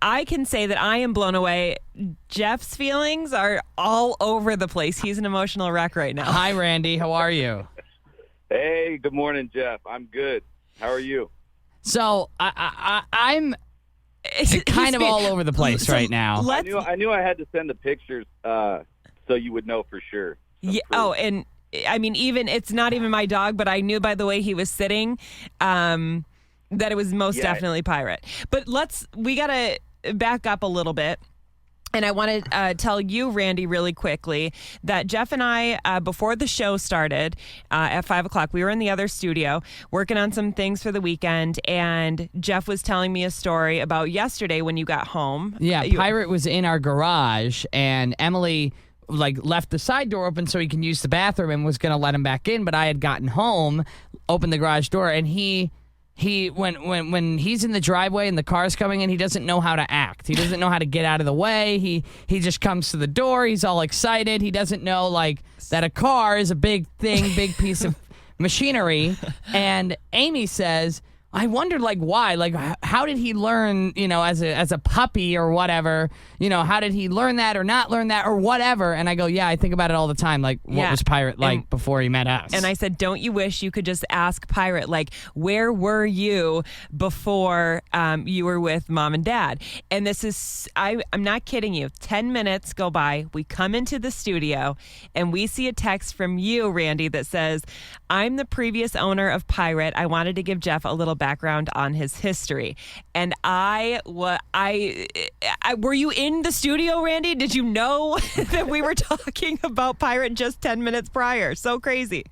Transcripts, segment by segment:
I can say that I am blown away. Jeff's feelings are all over the place. He's an emotional wreck right now. Hi, Randy. How are you? Hey, good morning, Jeff. I'm good. How are you? So I'm kind of all over the place right now. I knew I had to send the pictures so you would know for sure. Yeah. Oh, and I mean, even it's not even my dog, but I knew by the way he was sitting that it was most definitely Pirate. But we got to back up a little bit. And I want to tell you, Randy, really quickly that Jeff and I, before the show started at 5 o'clock, we were in the other studio working on some things for the weekend. And Jeff was telling me a story about yesterday when you got home. Yeah, Pirate was in our garage and Emily left the side door open so he can use the bathroom and was going to let him back in. But I had gotten home, opened the garage door, and he when he's in the driveway and the car's coming in, he doesn't know how to act. He doesn't know how to get out of the way. He just comes to the door. He's all excited. He doesn't know that a car is a big thing, big piece of machinery. And Amy says, I wondered why, how did he learn, as a puppy or whatever, how did he learn that or not learn that or whatever? And I go, yeah, I think about it all the time. What was Pirate like before he met us? And I said, don't you wish you could just ask Pirate, where were you before you were with mom and dad? And this is, I'm not kidding you. 10 minutes go by. We come into the studio and we see a text from you, Randy, that says, I'm the previous owner of Pirate. I wanted to give Jeff a little background on his history. And were you in the studio, Randy? Did you know that we were talking about Pirate just 10 minutes prior? So crazy.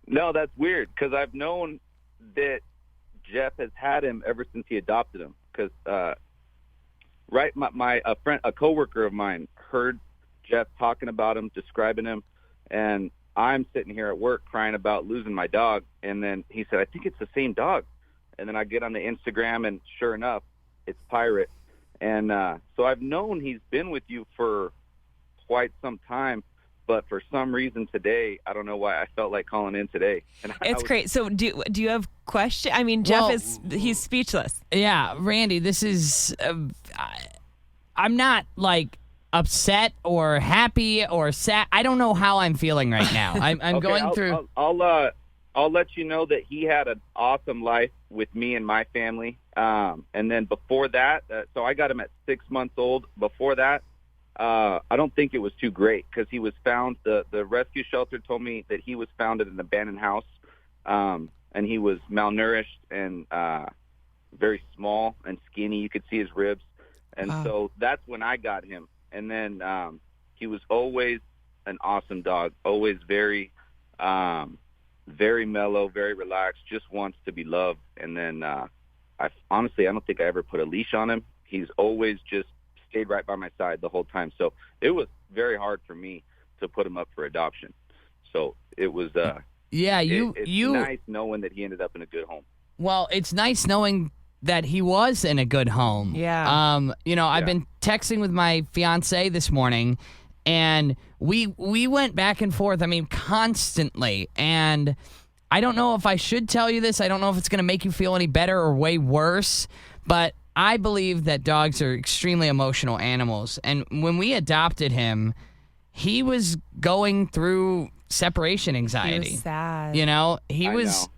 No, that's weird because I've known that Jeff has had him ever since he adopted him. Because a coworker of mine heard Jeff talking about him, describing him, and I'm sitting here at work crying about losing my dog. And then he said, I think it's the same dog. And then I get on the Instagram, and sure enough, it's Pirate. And so I've known he's been with you for quite some time, but for some reason today, I don't know why I felt like calling in today. And it's great. So do you have questions? I mean, Jeff he's speechless. Yeah, Randy, this is, I'm not upset or happy or sad. I don't know how I'm feeling right now. I'm okay, going through. I'll let you know that he had an awesome life with me and my family. And then before that, so I got him at 6 months old. Before that, I don't think it was too great because he was found, the rescue shelter told me that he was found at an abandoned house. And he was malnourished and very small and skinny. You could see his ribs. And so that's when I got him. And then he was always an awesome dog, always very very mellow, very relaxed, just wants to be loved. And then I don't think I ever put a leash on him. He's always just stayed right by my side the whole time. So it was very hard for me to put him up for adoption. So it was it's nice knowing that he ended up in a good home. Well, it's nice knowing that he was in a good home. Yeah. I've been texting with my fiance this morning, and we went back and forth, constantly. And I don't know if I should tell you this. I don't know if it's going to make you feel any better or way worse. But I believe that dogs are extremely emotional animals. And when we adopted him, he was going through separation anxiety. He was sad. He was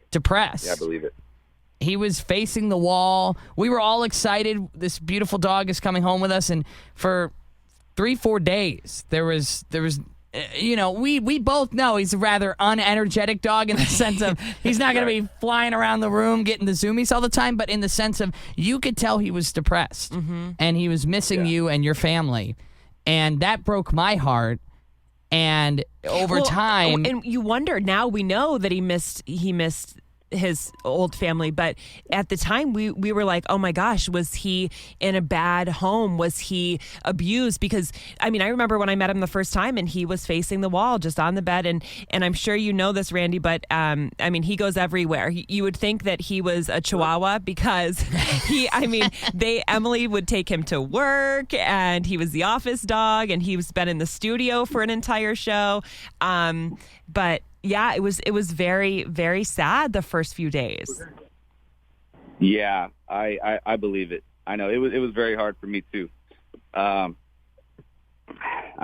depressed. Yeah, I believe it. He was facing the wall. We were all excited. This beautiful dog is coming home with us. And for 3-4 days, there was we both know he's a rather unenergetic dog in the sense of he's not going to be flying around the room getting the zoomies all the time, but in the sense of you could tell he was depressed and he was missing you and your family. And that broke my heart. And over time, and you wonder, now we know that he missed his old family, but at the time we were like, oh my gosh, was he in a bad home? Was he abused? Because I remember when I met him the first time and he was facing the wall just on the bed, and I'm sure you know this, Randy, but he goes everywhere. You would think that he was a Chihuahua because Emily would take him to work, and he was the office dog, and he's been in the studio for an entire show. But yeah, it was very, very sad the first few days. Yeah, I believe it. I know it was very hard for me too. I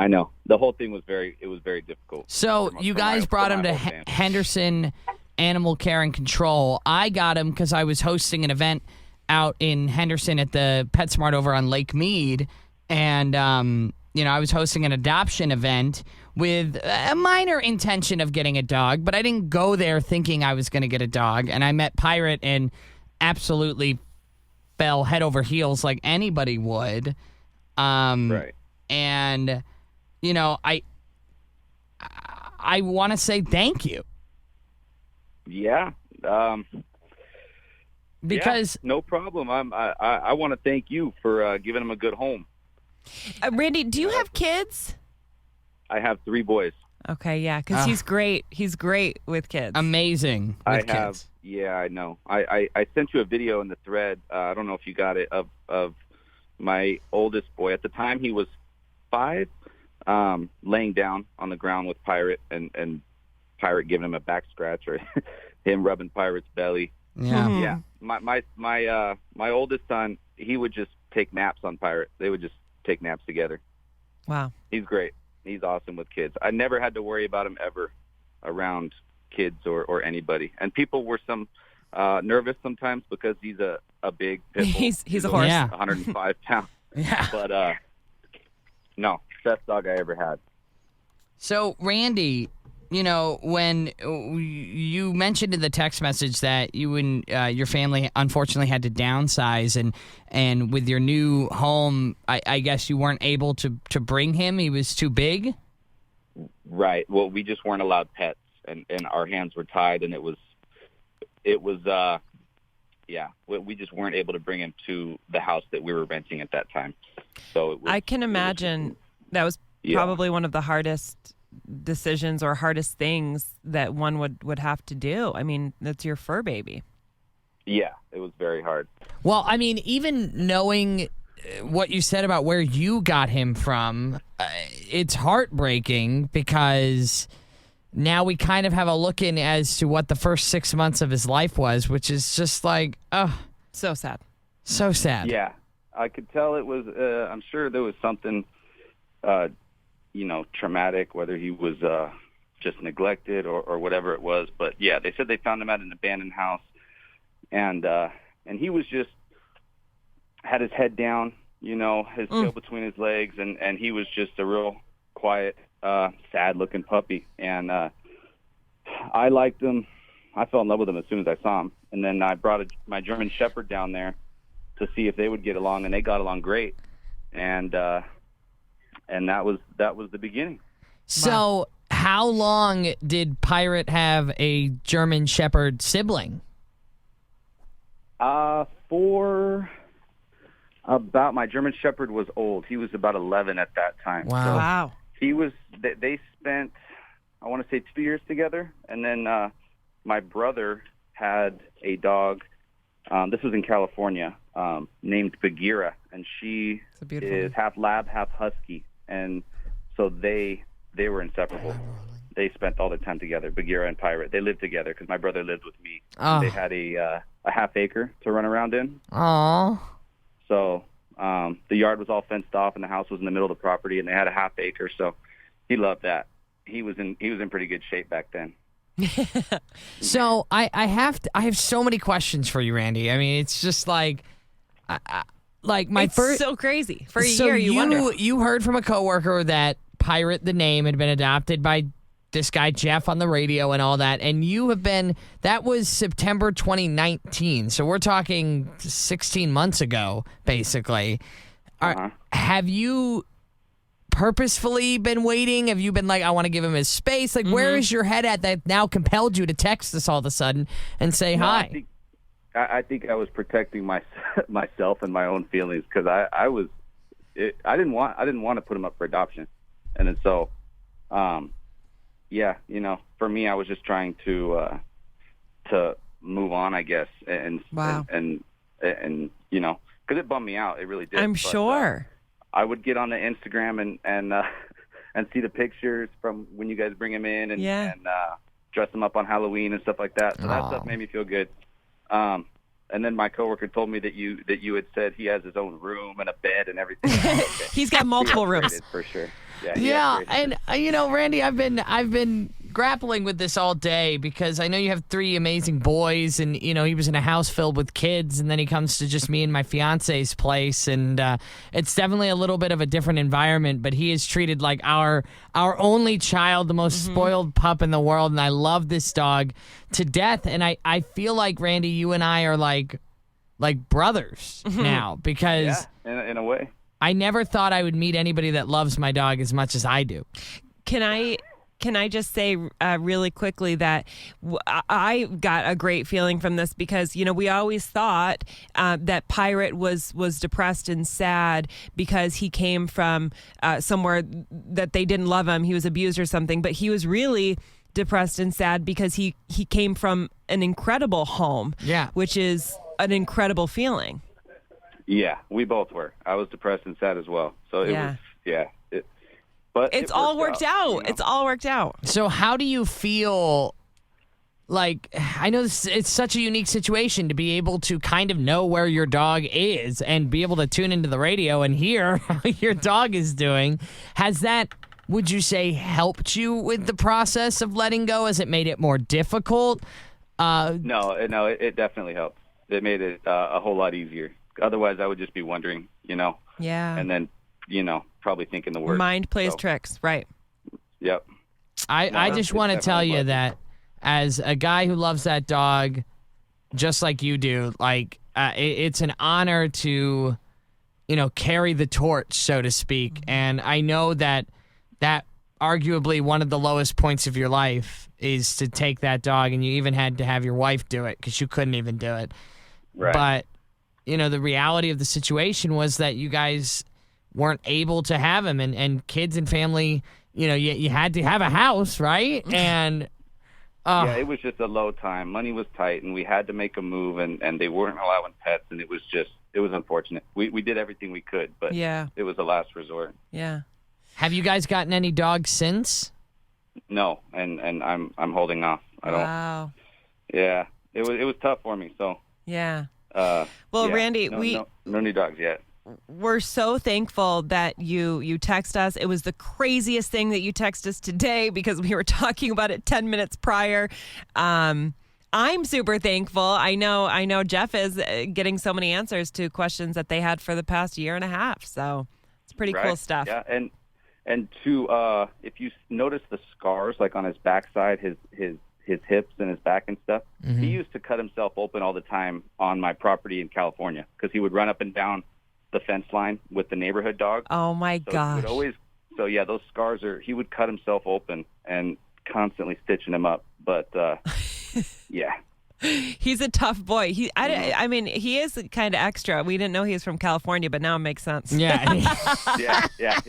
know the whole thing was very difficult. So you guys brought him to Henderson Animal Care and Control. I got him because I was hosting an event out in Henderson at the PetSmart over on Lake Mead, and I was hosting an adoption event with a minor intention of getting a dog, but I didn't go there thinking I was going to get a dog. And I met Pirate and absolutely fell head over heels like anybody would. Right. And I want to say thank you. Yeah. Because no problem. I want to thank you for giving him a good home. Randy, do you have kids? I have 3 boys. Okay, yeah, because he's great. He's great with kids. Amazing with kids. Yeah, I know. I sent you a video in the thread. I don't know if you got it, of my oldest boy. At the time, he was 5, laying down on the ground with Pirate, and Pirate giving him a back scratch, or him rubbing Pirate's belly. Yeah. Mhm. Yeah. My oldest son, he would just take naps on Pirate. They would just take naps together. Wow. He's great. He's awesome with kids. I never had to worry about him ever around kids or anybody. And people were nervous sometimes because he's a big pit bull. He's a horse. Yeah. 105 pounds. Yeah. But no, best dog I ever had. So, Randy, when you mentioned in the text message that you and your family unfortunately had to downsize, and with your new home, I guess you weren't able to bring him. He was too big? Right. Well, we just weren't allowed pets, and our hands were tied, and it was we just weren't able to bring him to the house that we were renting at that time. So I can imagine that was probably one of the hardest decisions or hardest things that one would have to do. I mean, that's your fur baby. Yeah, it was very hard. Well, I mean, even knowing what you said about where you got him from, it's heartbreaking because now we kind of have a look in as to what the first 6 months of his life was, which is just like, So sad. so sad. Yeah, I could tell it was. I'm sure there was something, traumatic, whether he was just neglected or whatever it was. But yeah, they said they found him at an abandoned house, and he was just had his head down, his tail between his legs, and he was just a real quiet, sad-looking puppy. And I liked him. I fell in love with him as soon as I saw him. And then I brought my German Shepherd down there to see if they would get along, and they got along great. And that was the beginning. So how long did Pirate have a German Shepherd sibling? For about, my German Shepherd was old. He was about 11 at that time. Wow. So Wow. he was. They spent, I want to say, 2 years together, and then my brother had a dog. This was in California, named Bagheera, and she is half lab, half husky, and so they were inseparable. They spent all their time together, Bagheera and Pirate. They lived together because my brother lived with me. Oh. They had a half acre to run around in. Aww. So the yard was all fenced off, and the house was in the middle of the property, and they had a half acre. So he loved that. He was in pretty good shape back then. So I have so many questions for you, Randy. I mean, it's just like, It's so crazy. For a so year, you wonder. You heard from a coworker that Pirate, the name, had been adopted by this guy Jeff on the radio and all that, and that was September 2019. So we're talking 16 months ago, basically. Have you purposefully been waiting? Have you been like, I want to give him his space? Like, where is your head at that now compelled you to text us all of a sudden and say hi? I think I was protecting myself and my own feelings, because I didn't want to put him up for adoption, and then so for me, I was just trying to move on, I guess, and Wow. and because it bummed me out, it really did. I'm But, sure. I would get on the Instagram and see the pictures from when you guys bring him in and dress him up on Halloween and stuff like that. So that stuff made me feel good. And then my coworker told me that you had said he has his own room and a bed and everything. Okay. He's got multiple He rooms. upgraded for sure. Yeah, and Randy, I've been grappling with this all day because I know you have 3 amazing boys, and he was in a house filled with kids, and then he comes to just me and my fiance's place, and it's definitely a little bit of a different environment. But he is treated like our only child, the most spoiled pup in the world, and I love this dog to death. And I feel like, Randy, you and I are like brothers now because in a way. I never thought I would meet anybody that loves my dog as much as I do. Can I just say really quickly that I got a great feeling from this because, we always thought that Pirate was depressed and sad because he came from somewhere that they didn't love him. He was abused or something, but he was really depressed and sad because he came from an incredible home, which is an incredible feeling. Yeah, we both were. I was depressed and sad as well. So it was, but it's all worked out. It's all worked out. So how do you feel? Like, I know it's such a unique situation to be able to kind of know where your dog is and be able to tune into the radio and hear how your dog is doing. Has that, would you say, helped you with the process of letting go? Has it made it more difficult? No, it definitely helped. It made it a whole lot easier. Otherwise, I would just be wondering, Yeah. and then, probably thinking the worst. Mind plays tricks, right? Yep. I just want to tell you that as a guy who loves that dog, just like you do, like it's an honor to, carry the torch, so to speak. And I know that arguably one of the lowest points of your life is to take that dog, and you even had to have your wife do it because you couldn't even do it. Right. But the reality of the situation was that you guys weren't able to have him, and kids and family, you had to have a house, right? And yeah, it was just a low time. Money was tight, and we had to make a move, and they weren't allowing pets, and it was unfortunate. We did everything we could, but it was the last resort. Yeah. Have you guys gotten any dogs since? No, and I'm holding off. I don't. Wow. Yeah, it was tough for me. So. Yeah. Well, Randy, no new dogs yet. We're so thankful that you text us. It was the craziest thing that you text us today because we were talking about it 10 minutes prior. I'm super thankful. I know Jeff is getting so many answers to questions that they had for the past year and a half. So it's pretty cool stuff. Yeah, and to if you notice the scars like on his backside, his hips and his back and stuff. Mm-hmm. He used to cut himself open all the time on my property in California because he would run up and down the fence line with the neighborhood dog. Oh my gosh. Those scars he would cut himself open and constantly stitching him up. But yeah. He's a tough boy. I mean, he is kind of extra. We didn't know he was from California, but now it makes sense. Yeah. yeah.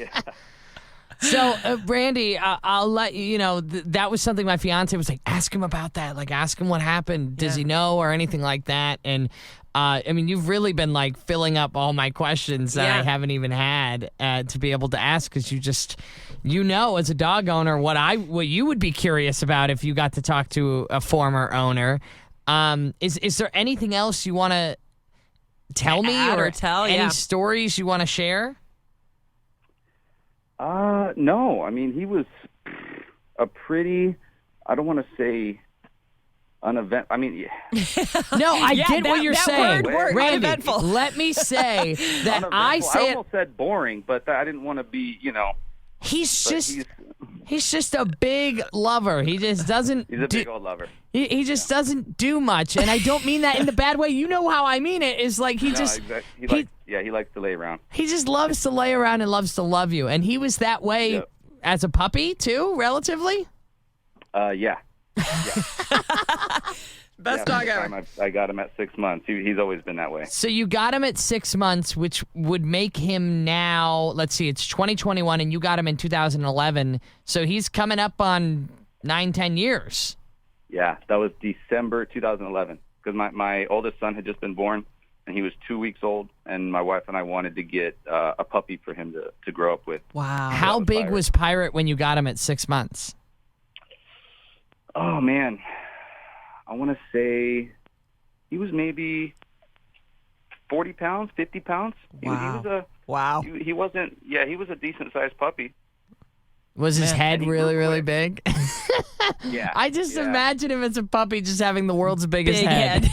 So, Randy, I'll let you know, that was something my fiance was like, ask him about that. Like, ask him what happened. Does he know or anything like that? And, I mean, you've really been, like, filling up all my questions that I haven't even had to be able to ask because as a dog owner, what you would be curious about if you got to talk to a former owner. Is there anything else you want to tell me or tell? Any stories you want to share? No. I mean, he was a pretty, I don't want to say uneventful. I mean, no, I get what you're saying. Randy, uneventful. Let me say that I almost said boring, but I didn't want to be, He's just a big lover. He just doesn't. He's a big old lover. He just doesn't do much, and I don't mean that in the bad way. You know how I mean it. Is like he likes to lay around. He just loves to lay around and loves to love you, and he was that way as a puppy too, relatively. Yeah. Best dog ever. I got him at 6 months. He's always been that way. So you got him at 6 months, which would make him now, let's see, it's 2021, and you got him in 2011. So he's coming up on 9-10 years. Yeah, that was December 2011 because my oldest son had just been born, and he was 2 weeks old, and my wife and I wanted to get a puppy for him to grow up with. Wow. How big was Pirate when you got him at 6 months? Oh, man. I want to say he was maybe 40 pounds, 50 pounds. Wow. Wow. He wasn't. Yeah, he was a decent sized puppy. Was his head really, really big? Yeah. I just imagine him as a puppy just having the world's biggest Big head.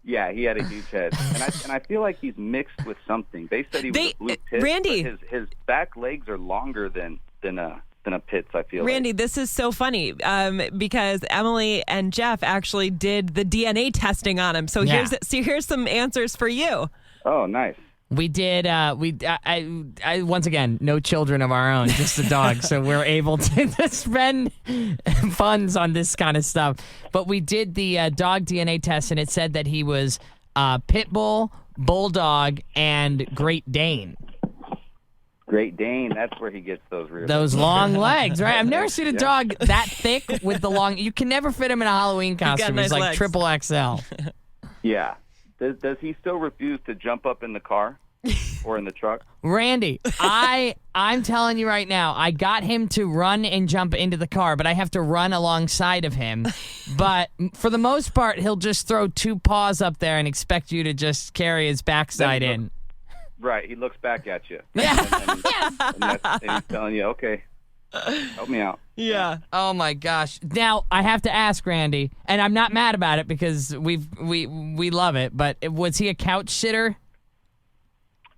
Yeah, he had a huge head, and I feel like he's mixed with something. They said he was a blue pit, Randy, but his back legs are longer than a pit's. I feel Randy, like. this is so funny because Emily and Jeff actually did the DNA testing on him. So here's some answers for you. Oh, nice. We did. I once again, no children of our own, just a dog. So we're able to spend funds on this kind of stuff. But we did the dog DNA test, and it said that he was pit bull, bulldog, and Great Dane. Great Dane. That's where he gets those long legs, right? I've never seen a dog that thick with the long. You can never fit him in a Halloween costume. He's like legs. XXL. Yeah. Does he still refuse to jump up in the car or in the truck? Randy, I'm telling you right now, I got him to run and jump into the car, but I have to run alongside of him. But for the most part, he'll just throw two paws up there and expect you to just carry his backside in. Right. He looks back at you. Yeah. And he's telling you, okay, help me out. Yeah. Oh my gosh. Now I have to ask Randy, and I'm not mad about it because we love it. But was he a couch sitter?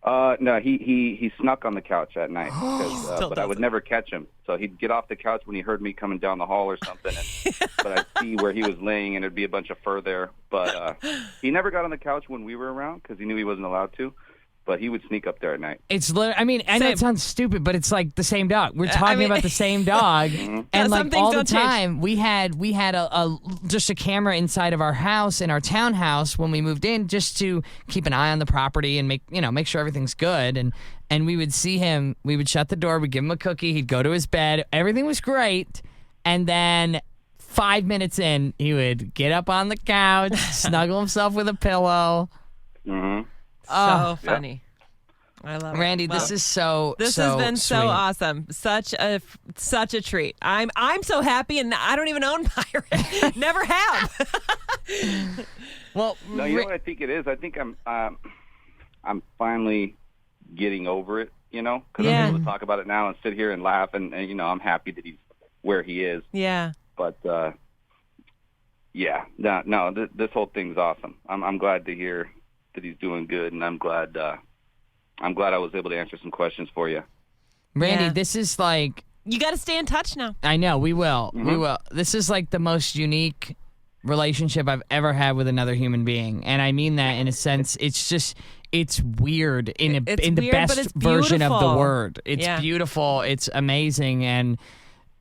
No, he snuck on the couch at night, but I would never catch him. So he'd get off the couch when he heard me coming down the hall or something, but I'd see where he was laying, and there'd be a bunch of fur there. But he never got on the couch when we were around because he knew he wasn't allowed to. But he would sneak up there at night. It's I mean, I know it sounds stupid, but it's like the same dog. We're talking about the same dog, and like all the time, we had a just a camera inside of our house in our townhouse when we moved in, just to keep an eye on the property and make sure everything's good. And we would see him. We would shut the door. We'd give him a cookie. He'd go to his bed. Everything was great, and then 5 minutes in, he would get up on the couch, snuggle himself with a pillow. Mm-hmm. So funny. I love it. Randy, this has been so sweet. awesome. Such a treat. I'm so happy, and I don't even own Pirate. Never have. Well, no, you know what I think it is? I think I'm finally getting over it, because I'm able to talk about it now and sit here and laugh, and I'm happy that he's where he is. Yeah. But this whole thing's awesome. I'm glad to hear that he's doing good, and I'm glad I was able to answer some questions for you. Randy, this is like... You got to stay in touch now. I know, we will. Mm-hmm. We will. This is like the most unique relationship I've ever had with another human being, and I mean that in a sense. It's weird in the best version of the word. It's beautiful. It's amazing, and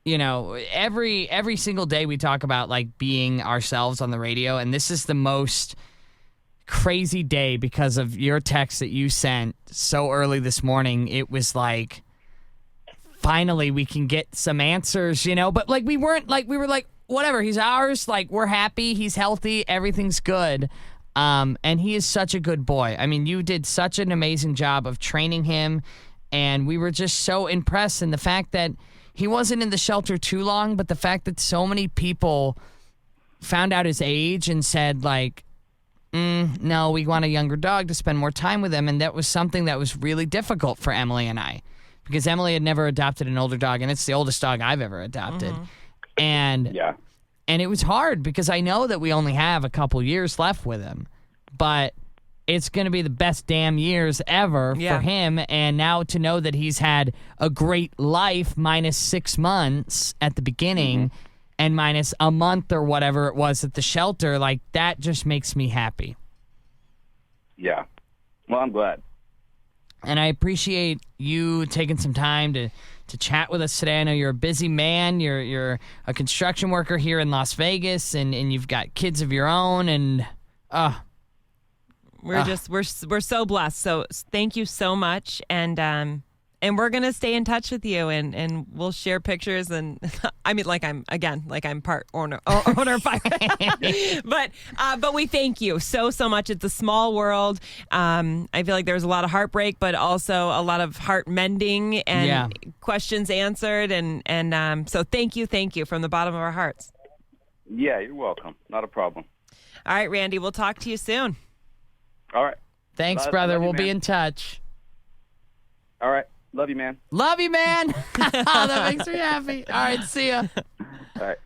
every single day we talk about like being ourselves on the radio, and this is the most crazy day because of your text that you sent so early this morning. It was like, finally we can get some answers, but like we were like, whatever, he's ours, like we're happy, he's healthy, everything's good. And he is such a good boy. I mean, you did such an amazing job of training him, and we were just so impressed. And the fact that he wasn't in the shelter too long, but the fact that so many people found out his age and said like, no, we want a younger dog to spend more time with him. And that was something that was really difficult for Emily and I, because Emily had never adopted an older dog, and it's the oldest dog I've ever adopted. And it was hard because I know that we only have a couple years left with him, but it's going to be the best damn years ever for him. And now to know that he's had a great life minus 6 months at the beginning, and minus a month or whatever it was at the shelter, like that just makes me happy. Yeah. Well, I'm glad. And I appreciate you taking some time to chat with us today. I know you're a busy man. You're a construction worker here in Las Vegas, and you've got kids of your own, and we're so blessed. So thank you so much, and we're gonna stay in touch with you, and we'll share pictures. And I mean, like I'm part owner of Pirate, but we thank you so much. It's a small world. I feel like there's a lot of heartbreak, but also a lot of heart mending and questions answered, and so thank you from the bottom of our hearts. Yeah, you're welcome. Not a problem. All right, Randy, we'll talk to you soon. All right. Thanks, Love brother. you, We'll be man. in touch. All right. Love you, man. Love you, man. That makes me happy. All right, see ya. All right.